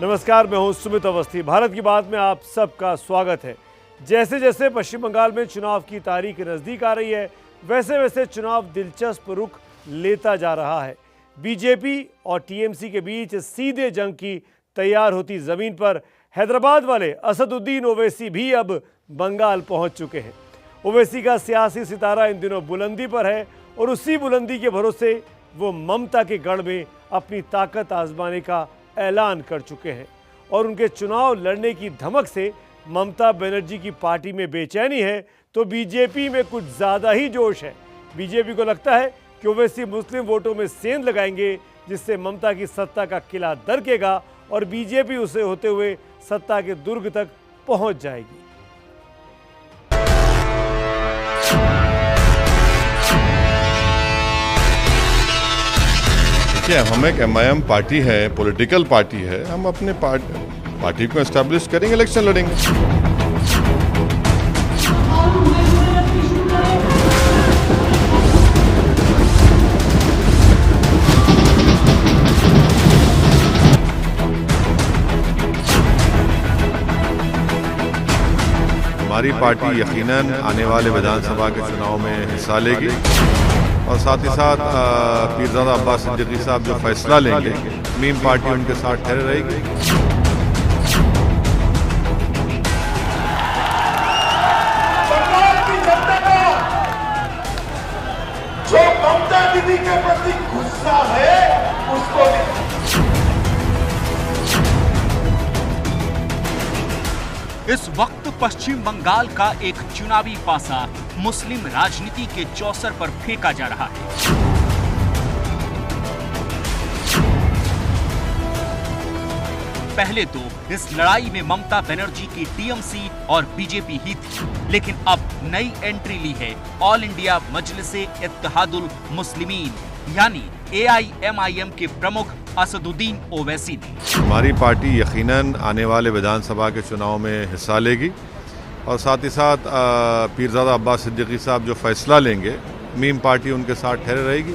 नमस्कार, मैं हूं सुमित अवस्थी। भारत की बात में आप सबका स्वागत है। जैसे जैसे पश्चिम बंगाल में चुनाव की तारीख नज़दीक आ रही है, वैसे वैसे चुनाव दिलचस्प रुख लेता जा रहा है। बीजेपी और टीएमसी के बीच सीधे जंग की तैयार होती ज़मीन पर हैदराबाद वाले असदुद्दीन ओवैसी भी अब बंगाल पहुंच चुके हैं। ओवैसी का सियासी सितारा इन दिनों बुलंदी पर है और उसी बुलंदी के भरोसे वो ममता के गढ़ में अपनी ताकत आजमाने का ऐलान कर चुके हैं और उनके चुनाव लड़ने की धमक से ममता बनर्जी की पार्टी में बेचैनी है तो बीजेपी में कुछ ज़्यादा ही जोश है। बीजेपी को लगता है कि ओवैसी मुस्लिम वोटों में सेंध लगाएंगे, जिससे ममता की सत्ता का किला दरकेगा और बीजेपी उसे होते हुए सत्ता के दुर्ग तक पहुंच जाएगी। हम एक एमआईएम पार्टी है, पॉलिटिकल पार्टी है। हम अपने पार्टी को एस्टैब्लिश करेंगे, इलेक्शन लड़ेंगे। हमारी पार्टी यकीनन आने वाले विधानसभा के चुनाव में हिस्सा लेगी और साथ ही साथ पीरजादा अब्बास सिद्दीकी साहब जो फैसला लेंगे, मीम पार्टी उनके साथ ठहरे रहेगी। बंगाल की जनता का जो ममता दीदी के प्रति गुस्सा है उसको इस वक्त पश्चिम बंगाल का एक चुनावी पासा मुस्लिम राजनीति के चौसर पर फेंका जा रहा है। पहले तो इस लड़ाई में ममता बनर्जी की टीएमसी और बीजेपी ही थी, लेकिन अब नई एंट्री ली है ऑल इंडिया मजलिसे इत्तेहादुल मुस्लिमीन यानी एआईएमआईएम के प्रमुख असदुद्दीन ओवैसी ने। हमारी पार्टी यकीनन आने वाले विधानसभा के चुनाव में हिस्सा लेगी और साथ ही साथ पीरजादा अब्बास सिद्दीकी साहब जो फैसला लेंगे, मीम पार्टी उनके साथ ठहरे रहेगी।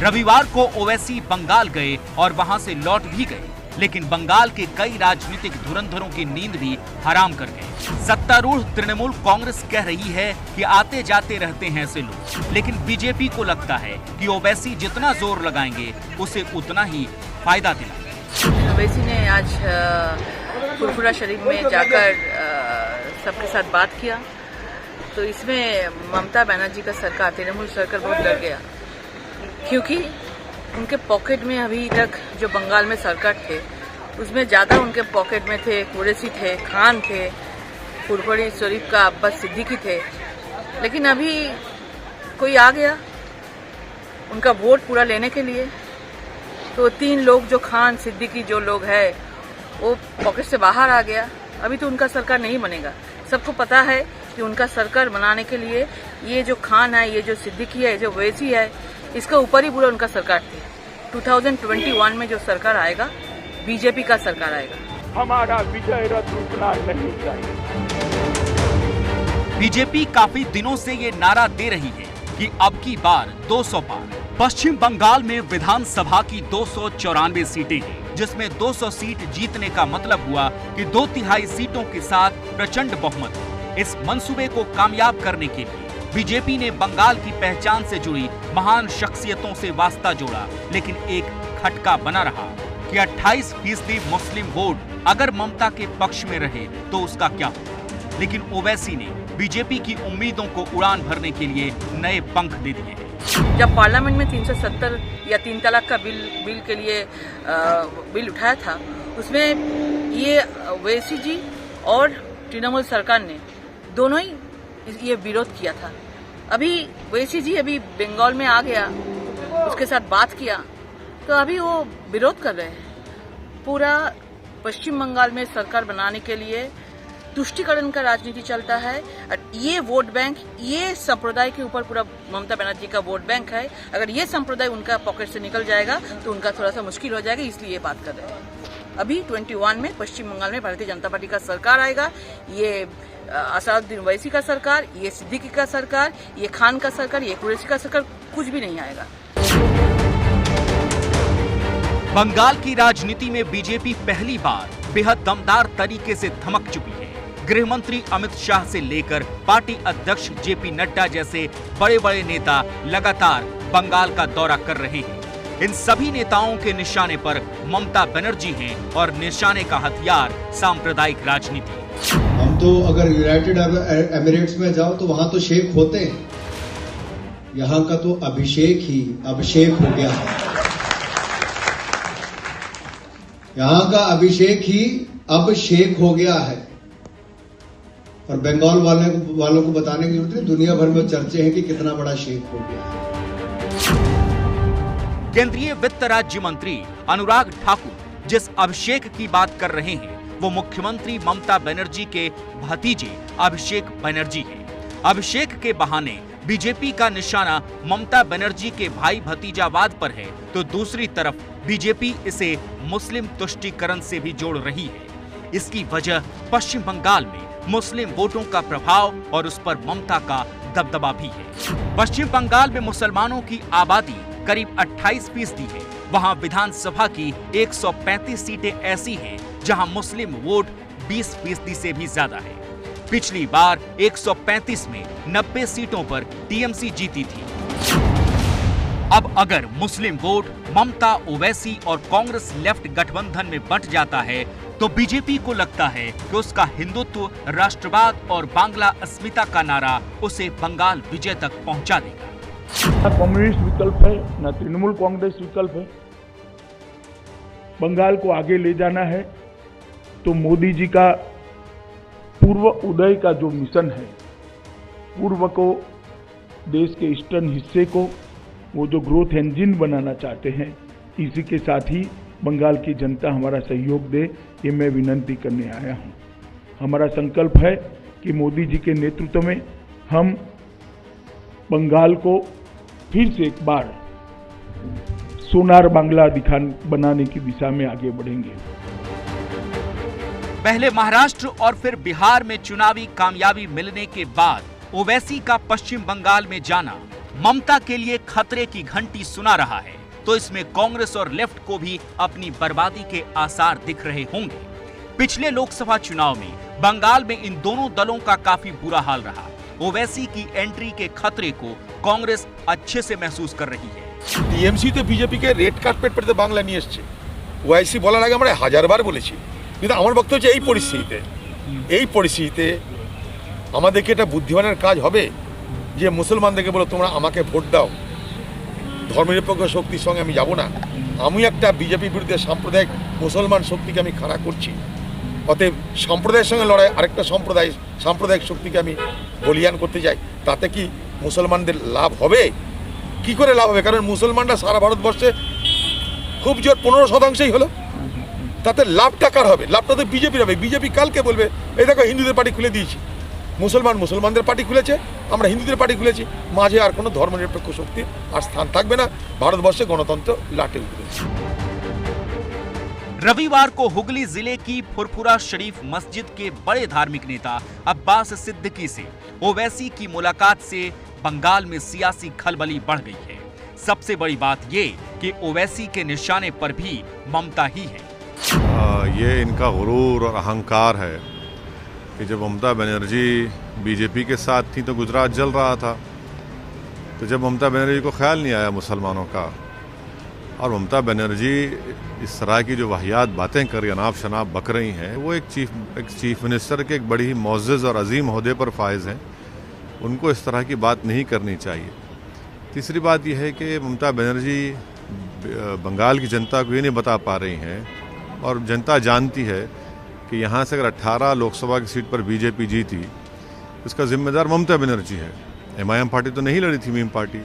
रविवार को ओवैसी बंगाल गए और वहां से लौट भी गए, लेकिन बंगाल के कई राजनीतिक धुरंधरों की नींद भी हराम कर गए। सत्तारूढ़ तृणमूल कांग्रेस कह रही है कि आते जाते रहते हैं ऐसे लोग, लेकिन बीजेपी को लगता है कि ओवैसी जितना जोर लगाएंगे उसे उतना ही फायदा दिलाएंगे। ओवैसी ने आज फुरफुरा शरीफ में जाकर सबके साथ बात किया, तो इसमें ममता बनर्जी का सरकार, तृणमूल सरकार बहुत डर गया, क्योंकि उनके पॉकेट में अभी तक जो बंगाल में सरकार थे उसमें ज़्यादा उनके पॉकेट में थे, कुरैशी थे, खान थे, फुरफुरा शरीफ का अब्बास सिद्दीकी थे। लेकिन अभी कोई आ गया उनका वोट पूरा लेने के लिए, तो तीन लोग जो खान सिद्दीकी जो लोग है वो पॉकेट से बाहर आ गया। अभी तो उनका सरकार नहीं बनेगा। सबको पता है कि उनका सरकार बनाने के लिए ये जो खान है, ये जो सिद्दीकी है, जो ओवैसी है, इसका ऊपर ही पूरा उनका सरकार थी। 2021 में जो सरकार आएगा, बीजेपी का सरकार आएगा। हमारा विजय रथ रुकना नहीं चाहिए। बीजेपी काफी दिनों से ये नारा दे रही है कि अब की बार 200 पार। पश्चिम बंगाल में विधानसभा की 294 सीटें हैं, जिसमें 200 सीट जीतने का मतलब हुआ कि 2/3 सीटों के साथ प्रचंड बहुमत। इस मंसूबे को कामयाब करने के लिए बीजेपी ने बंगाल की पहचान से जुड़ी महान शख्सियतों से वास्ता जोड़ा, लेकिन एक खटका बना रहा कि 28% मुस्लिम वोट अगर ममता के पक्ष में रहे तो उसका क्या हो। लेकिन ओवैसी ने बीजेपी की उम्मीदों को उड़ान भरने के लिए नए पंख दे दिए हैं। जब पार्लियामेंट में 370 या 3 तलाक का बिल के लिए बिल उठाया था, उसमें ये ओवैसी जी और तृणमूल सरकार ने दोनों ही ये विरोध किया था। अभी ओवैसी जी अभी बंगाल में आ गया, उसके साथ बात किया, तो अभी वो विरोध कर रहे हैं। पूरा पश्चिम बंगाल में सरकार बनाने के लिए तुष्टीकरण का राजनीति चलता है और ये वोट बैंक, ये संप्रदाय के ऊपर पूरा ममता बनर्जी का वोट बैंक है। अगर ये संप्रदाय उनका पॉकेट से निकल जाएगा तो उनका थोड़ा सा मुश्किल हो जाएगा, इसलिए ये बात कर रहे हैं। अभी 21 में पश्चिम बंगाल में भारतीय जनता पार्टी का सरकार आएगा। ये असदुद्दीन ओवैसी का सरकार, ये सिद्दीकी का सरकार, ये खान का सरकार, ये कुरैशी का सरकार, कुछ भी नहीं आएगा। बंगाल की राजनीति में बीजेपी पहली बार बेहद दमदार तरीके से धमक चुकी है। गृह मंत्री अमित शाह से लेकर पार्टी अध्यक्ष जेपी नड्डा जैसे बड़े बड़े नेता लगातार बंगाल का दौरा कर रहे हैं। इन सभी नेताओं के निशाने पर ममता बनर्जी हैं और निशाने का हथियार सांप्रदायिक राजनीति। हम तो अगर यूनाइटेड एमिरेट्स में जाओ तो वहां तो शेख होते हैं, यहाँ का तो अभिषेक ही अभिषेक हो गया है। यहाँ का अभिषेक ही अब शेख हो गया है। और बंगाल वालों को बताने की जरूरत नहीं, दुनिया भर में चर्चे हैं कि कितना बड़ा शेख हो गया है। केंद्रीय वित्त राज्य मंत्री अनुराग ठाकुर जिस अभिषेक की बात कर रहे हैं वो मुख्यमंत्री ममता बनर्जी के भतीजे अभिषेक बनर्जी हैं। अभिषेक के बहाने बीजेपी का निशाना ममता बनर्जी के भाई भतीजावाद पर है, तो दूसरी तरफ बीजेपी इसे मुस्लिम तुष्टीकरण से भी जोड़ रही है। इसकी वजह पश्चिम बंगाल में मुस्लिम वोटों का प्रभाव और उस पर ममता का दबदबा भी है। पश्चिम बंगाल में मुसलमानों की आबादी करीब 28% है। वहां विधानसभा की 135 सीटें ऐसी हैं जहां मुस्लिम वोट 20% से भी ज्यादा है। पिछली बार 135 में 90 सीटों पर टीएमसी जीती थी। अब अगर मुस्लिम वोट ममता, ओवैसी और कांग्रेस लेफ्ट गठबंधन में बंट जाता है तो बीजेपी को लगता है कि उसका हिंदुत्व, राष्ट्रवाद और बांग्ला अस्मिता का नारा उसे बंगाल विजय तक पहुंचा देगा। न कम्युनिस्ट विकल्प है, न तृणमूल कांग्रेस विकल्प है। बंगाल को आगे ले जाना है तो मोदी जी का पूर्व उदय का जो मिशन है, पूर्व को, देश के ईस्टर्न हिस्से को वो जो ग्रोथ इंजन बनाना चाहते हैं, इसी के साथ ही बंगाल की जनता हमारा सहयोग दे, ये मैं विनती करने आया हूँ। हमारा संकल्प है कि मोदी जी के नेतृत्व में हम बंगाल को फिर से एक बार सोनार बांग्ला बनाने की दिशा में आगे बढ़ेंगे। पहले महाराष्ट्र और फिर बिहार में चुनावी कामयाबी मिलने के बाद ओवैसी का पश्चिम बंगाल में जाना ममता के लिए खतरे की घंटी सुना रहा है, तो इसमें कांग्रेस और लेफ्ट को भी अपनी बर्बादी के आसार दिख रहे होंगे। पिछले लोकसभा चुनाव में बंगाल में इन दोनों दलों का काफी बुरा हाल रहा। ओवैसी की एंट्री के खतरे को कांग्रेस अच्छे से महसूस कर रही है। টিএমসি তো বিজেপি কে রেড কার্পেট পেতে বাংলা নিয়ে এসেছে। ওআইসি বলার আগে আমরা হাজারবার বলেছি, কিন্তু আমার বক্তব্য হচ্ছে এই পরিস্থিতিতে আমাদেরকে এটা বুদ্ধিমানের কাজ হবে যে মুসলমানদেরকে বলো তোমরা আমাকে ভোট দাও, ধর্মনিরপেক্ষ শক্তির সঙ্গে আমি যাব না, আমি একটা বিজেপি বিরুদ্ধে সাম্প্রদায়িক মুসলমান শক্তিকে আমি খাড়া করছি। অতএব সম্প্রদায়ের সঙ্গে লড়াই আরেকটা সাম্প্রদায়িক শক্তিকে আমি বলিয়ান করতে যাই, তাতে কি মুসলমানদের লাভ হবে? কি করে লাভ হবে? কারণ মুসলমানরা সারা ভারতবর্ষে খুব জোর 15%ই হলো, তাতে লাভটা কার হবে? লাভটা তো বিজেপির হবে। বিজেপি কালকে বলবে এই দেখো হিন্দুদের পার্টি খুলে দিয়েছি, মুসলমানদের পার্টি খুলেছে, আমরা হিন্দুদের পার্টি খুলেছি, মাঝে আর কোনো ধর্মনিরপেক্ষ শক্তির আর স্থান থাকবে না, ভারতবর্ষে গণতন্ত্র লাটে উঠবে। रविवार को हुगली जिले की फुरफुरा शरीफ मस्जिद के बड़े धार्मिक नेता अब्बास सिद्दीकी से ओवैसी की मुलाकात से बंगाल में सियासी खलबली बढ़ गई है। सबसे बड़ी बात ये कि ओवैसी के निशाने पर भी ममता ही है। ये इनका गुरूर और अहंकार है कि जब ममता बनर्जी बीजेपी के साथ थी तो गुजरात जल रहा था, तो जब ममता बनर्जी को ख्याल नहीं आया मुसलमानों का, और ममता बनर्जी इस तरह की जो वाहियात बातें कर रही, अनाप शनाप बक रही हैं, वो एक चीफ मिनिस्टर के एक बड़ी ही मोअज़्ज़ज़ और अजीम ओहदे पर फाइज हैं, उनको इस तरह की बात नहीं करनी चाहिए। तीसरी बात यह है कि ममता बनर्जी बंगाल की जनता को ये नहीं बता पा रही हैं, और जनता जानती है कि यहाँ से अगर 18 लोकसभा की सीट पर बीजेपी जीती, इसका जिम्मेदार ममता बनर्जी है। एमआईएम पार्टी तो नहीं लड़ी थी, मीम पार्टी।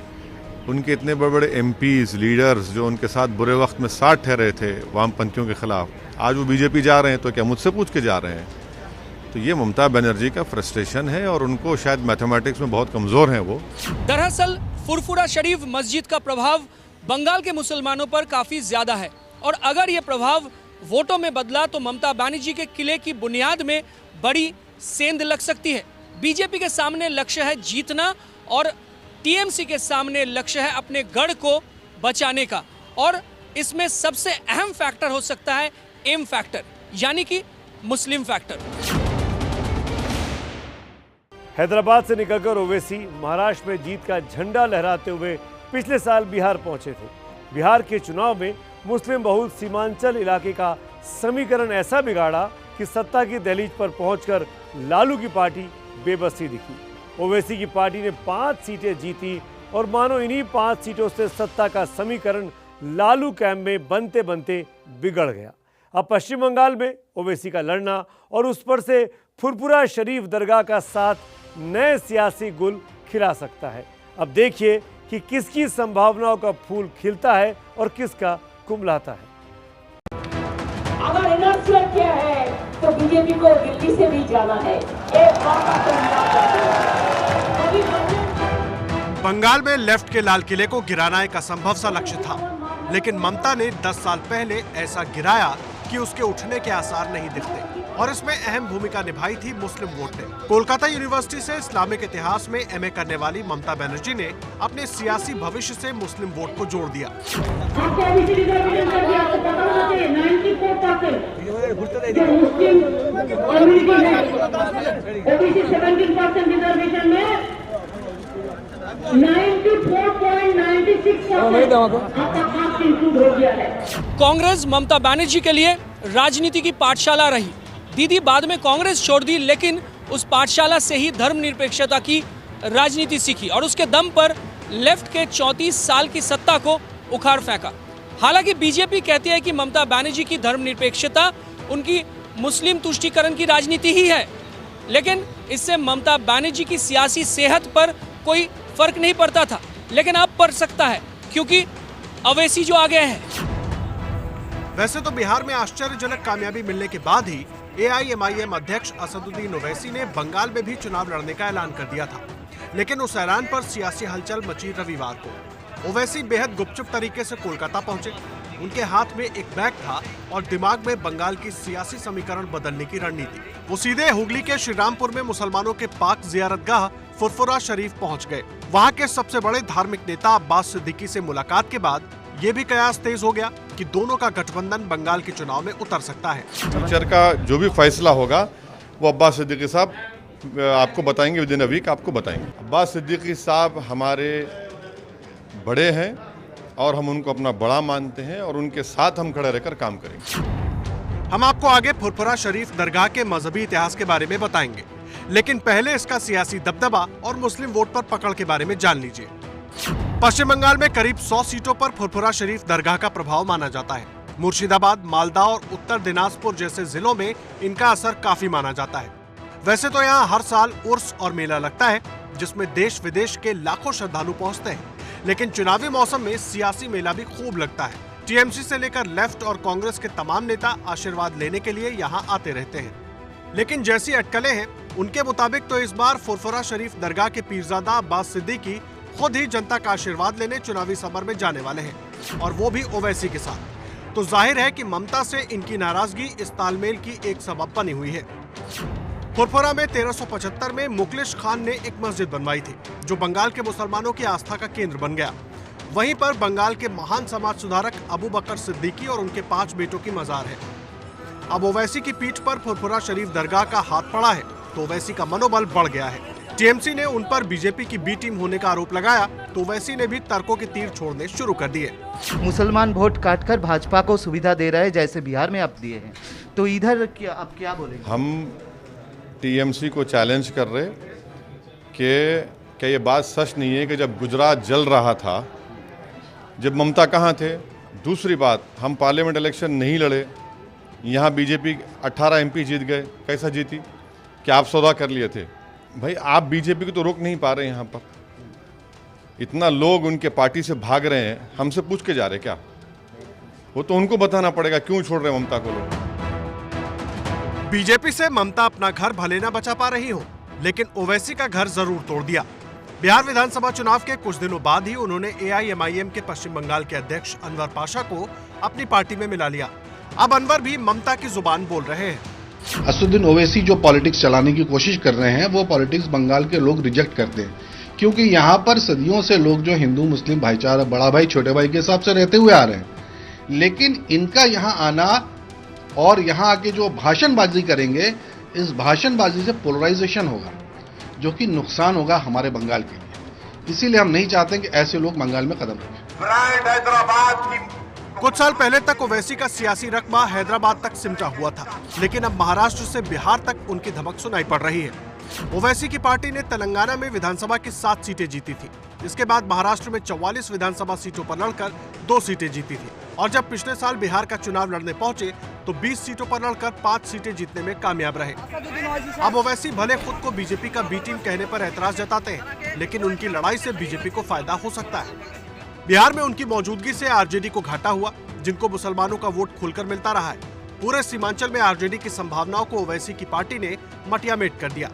उनके इतने बड़े बड़े एमपीज, लीडर्स जो उनके साथ बुरे वक्त में साथ ठहरे थे वामपंथियों के खिलाफ, आज वो बीजेपी जा रहे हैं, तो क्या मुझसे पूछ के जा रहे हैं? तो ये ममता बनर्जी का फ्रस्ट्रेशन है, और उनको शायद मैथमेटिक्स में बहुत कमज़ोर हैं वो। दरअसल फुरफुरा शरीफ मस्जिद का प्रभाव बंगाल के मुसलमानों पर काफ़ी ज़्यादा है, और अगर ये प्रभाव वोटों में बदला तो ममता बनर्जी के किले की बुनियाद में बड़ी सेंध लग सकती है। बीजेपी के सामने लक्ष्य है जीतना, और टीएमसी के सामने लक्ष्य है अपने गढ़ को बचाने का। और इसमें सबसे अहम फैक्टर हो सकता है एम फैक्टर, यानी कि मुस्लिम फैक्टर। हैदराबाद से निकलकर ओवैसी महाराष्ट्र में जीत का झंडा लहराते हुए पिछले साल बिहार पहुंचे थे। बिहार के चुनाव में मुस्लिम बहुल सीमांचल इलाके का समीकरण ऐसा बिगाड़ा कि सत्ता की दहलीज पर पहुंचकर लालू की पार्टी बेबसी दिखी। ओवैसी की पार्टी ने 5 सीटें जीती और मानो इन्हीं 5 सीटों से सत्ता का समीकरण लालू कैंप में बनते बनते बिगड़ गया। अब पश्चिम बंगाल में ओवैसी का लड़ना और उस पर से फुरफुरा शरीफ दरगाह का साथ नए सियासी गुल खिला सकता है। अब देखिए कि किसकी संभावनाओं का फूल खिलता है और किसका कुमलाता है। अगर इनर्शिया क्या है तो बीजेपी को दिल्ली से भी जाना है। एक बंगाल में लेफ्ट के लाल किले को गिराना एक असंभव सा लक्ष्य था, लेकिन ममता ने 10 साल पहले ऐसा गिराया कि उसके उठने के आसार नहीं दिखते और इसमें अहम भूमिका निभाई थी मुस्लिम वोट ने। कोलकाता यूनिवर्सिटी से इस्लामिक इतिहास में एमए करने वाली ममता बनर्जी ने अपने सियासी भविष्य से मुस्लिम वोट को जोड़ दिया। कांग्रेस ममता बनर्जी के लिए राजनीति की पाठशाला रही। दीदी बाद में कांग्रेस छोड़ दी, लेकिन उस पाठशाला से ही धर्मनिरपेक्षता की राजनीति सीखी और उसके दम पर लेफ्ट के 34 साल की सत्ता को उखाड़ फेंका। हालांकि बीजेपी कहती है कि ममता बनर्जी की धर्मनिरपेक्षता उनकी मुस्लिम तुष्टीकरण की राजनीति ही है, लेकिन इससे ममता बनर्जी की सियासी सेहत पर कोई फर्क नहीं पड़ता था, लेकिन अब पड़ सकता है क्योंकि ओवैसी जो आ गए हैं। वैसे तो बिहार में आश्चर्यजनक कामयाबी मिलने के बाद ही एआईएमआईएम अध्यक्ष असदुद्दीन ओवैसी ने बंगाल में भी चुनाव लड़ने का ऐलान कर दिया था, लेकिन उस ऐलान पर सियासी हलचल मची रविवार को। ओवैसी बेहद गुपचुप तरीके से कोलकाता पहुंचे। उनके हाथ में एक बैग था और दिमाग में बंगाल की सियासी समीकरण बदलने की रणनीति। वो सीधे हुगली के श्रीरामपुर में मुसलमानों के पाक जियारतगाह फुरफुरा शरीफ पहुंच गए। वहां के सबसे बड़े धार्मिक नेता अब्बास सिद्दीकी से मुलाकात के बाद ये भी कयास तेज हो गया कि दोनों का गठबंधन बंगाल के चुनाव में उतर सकता है। फ्यूचर का जो भी फैसला होगा वो अब्बास सिद्दीकी साहब आपको बताएंगे, विदिन अ वीक आपको बताएंगे। अब्बास सिद्दीकी साहब हमारे बड़े हैं और हम उनको अपना बड़ा मानते हैं और उनके साथ हम खड़े रहकर काम करेंगे। हम आपको आगे फुरफुरा शरीफ दरगाह के मजहबी इतिहास के बारे में बताएंगे, लेकिन पहले इसका सियासी दबदबा और मुस्लिम वोट पर पकड़ के बारे में जान लीजिए। पश्चिम बंगाल में करीब 100 सीटों पर फुरफुरा शरीफ दरगाह का प्रभाव माना जाता है। मुर्शिदाबाद, मालदा और उत्तर दिनाजपुर जैसे जिलों में इनका असर काफी माना जाता है। वैसे तो यहाँ हर साल उर्स और मेला लगता है, जिसमें देश विदेश के लाखों श्रद्धालु पहुँचते हैं, लेकिन चुनावी मौसम में सियासी मेला भी खूब लगता है। टीएमसी से लेकर लेफ्ट और कांग्रेस के तमाम नेता आशीर्वाद लेने के लिए यहाँ आते रहते हैं, लेकिन जैसी अटकलें हैं उनके मुताबिक तो इस बार फुरफुरा शरीफ दरगाह के पीरजादा अब्बास सिद्दीकी खुद ही जनता का आशीर्वाद लेने चुनावी समर में जाने वाले हैं, और वो भी ओवैसी के साथ। तो जाहिर है कि ममता से इनकी नाराजगी इस तालमेल की एक सबब बनी हुई है। फुरफुरा में 1375 में मुखलिस खान ने एक मस्जिद बनवाई थी, जो बंगाल के मुसलमानों की आस्था का केंद्र बन गया। वहीं पर बंगाल के महान समाज सुधारक अबू बकर सिद्दीकी और उनके 5 बेटों की मजार है। अब ओवैसी की पीठ पर फुरफुरा शरीफ दरगाह का हाथ पड़ा है, तो ओवैसी का मनोबल बढ़ गया है। टीएमसी ने उन पर बीजेपी की बी टीम होने का आरोप लगाया, तो ओवैसी ने भी तर्कों के तीर छोड़ने शुरू कर दिए। मुसलमान वोट काटकर भाजपा को सुविधा दे रहे हैं, जैसे बिहार में अब दिए हैं, तो इधर अब क्या बोलेंगे? हम टीएमसी को चैलेंज कर रहे कि क्या ये बात सच नहीं है कि जब गुजरात जल रहा था, जब ममता कहाँ थे? दूसरी बात, हम पार्लियामेंट इलेक्शन नहीं लड़े, यहाँ बीजेपी 18 एमपी जीत गए। कैसा जीती? क्या आप सौदा कर लिए थे? भाई आप बीजेपी को तो रोक नहीं पा रहे। यहाँ पर इतना लोग उनके पार्टी से भाग रहे हैं, हमसे पूछ के जा रहे क्या? वो तो उनको बताना पड़ेगा क्यों छोड़ रहे ममता को लोग। बीजेपी से ममता अपना घर भले ना बचा पा रही हो, लेकिन ओवैसी का घर जरूर तोड़ दिया। बिहार विधानसभा चुनाव के कुछ दिनों बाद ही उन्होंने एआईएमआईएम के पश्चिम बंगाल के अध्यक्ष अनवर पाशा को अपनी पार्टी में मिला लिया। अब अनवर भी ममता की जुबान बोल रहे हैं। असदुद्दीन ओवैसी जो पॉलिटिक्स चलाने की कोशिश कर रहे हैं, वो पॉलिटिक्स बंगाल के लोग रिजेक्ट करते हैं, क्योंकि यहाँ पर सदियों से लोग जो हिंदू मुस्लिम भाईचारा, बड़ा भाई छोटे भाई के हिसाब से रहते हुए आ रहे हैं। लेकिन इनका यहाँ आना और यहाँ आके जो भाषणबाजी करेंगे, इस भाषणबाजी से पोलराइजेशन होगा, जो कि नुकसान होगा हमारे बंगाल के लिए। इसीलिए हम नहीं चाहते कि ऐसे लोग बंगाल में कदम रखें। हैदराबाद की कुछ साल पहले तक ओवैसी का सियासी रकबा हैदराबाद तक सिमटा हुआ था, लेकिन अब महाराष्ट्र से बिहार तक उनकी धमक सुनाई पड़ रही है। ओवैसी की पार्टी ने तेलंगाना में विधानसभा की 7 सीटें जीती थी। इसके बाद महाराष्ट्र में 44 विधानसभा सीटों पर लड़कर 2 सीटें जीती थी, और जब पिछले साल बिहार का चुनाव लड़ने पहुंचे तो 20 सीटों पर लड़कर 5 सीटें जीतने में कामयाब रहे। अब ओवैसी भले खुद को बीजेपी का बी टीम कहने पर ऐतराज जताते हैं, लेकिन उनकी लड़ाई से बीजेपी को फायदा हो सकता है। बिहार में उनकी मौजूदगी से आरजेडी को घाटा हुआ, जिनको मुसलमानों का वोट खुलकर मिलता रहा है। पूरे सीमांचल में आरजेडी की संभावनाओं को ओवैसी की पार्टी ने मटियामेट कर दिया।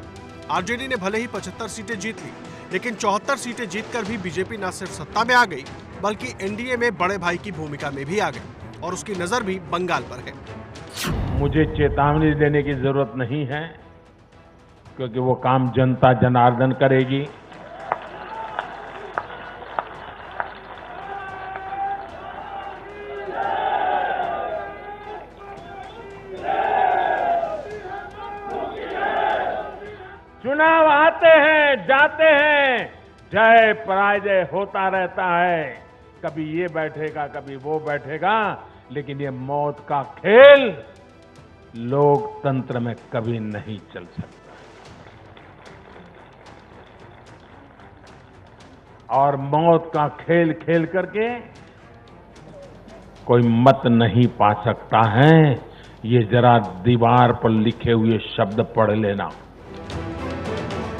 आरजेडी ने भले ही 75 सीटें जीत ली, लेकिन 74 सीटें जीतकर भी बीजेपी न सिर्फ सत्ता में आ गई, बल्कि एनडीए में बड़े भाई की भूमिका में भी आ गई, और उसकी नजर भी बंगाल पर है। मुझे चेतावनी देने की जरूरत नहीं है, क्योंकि वो काम जनता जनार्दन करेगी। चुनाव आते हैं, जाते हैं, जय पराजय होता रहता है। कभी ये बैठेगा, कभी वो बैठेगा, लेकिन ये मौत का खेल लोकतंत्र में कभी नहीं चल सकता। और मौत का खेल खेल करके कोई मत नहीं पा सकता है। ये जरा दीवार पर लिखे हुए शब्द पढ़ लेना।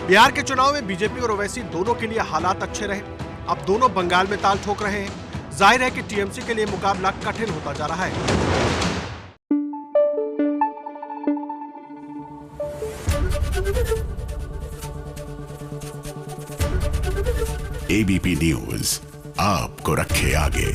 बिहार के चुनाव में बीजेपी और ओवैसी दोनों के लिए हालात अच्छे रहे। अब दोनों बंगाल में ताल ठोक रहे हैं। जाहिर है कि टीएमसी के लिए मुकाबला कठिन होता जा रहा है। एबीपी न्यूज आपको रखे आगे।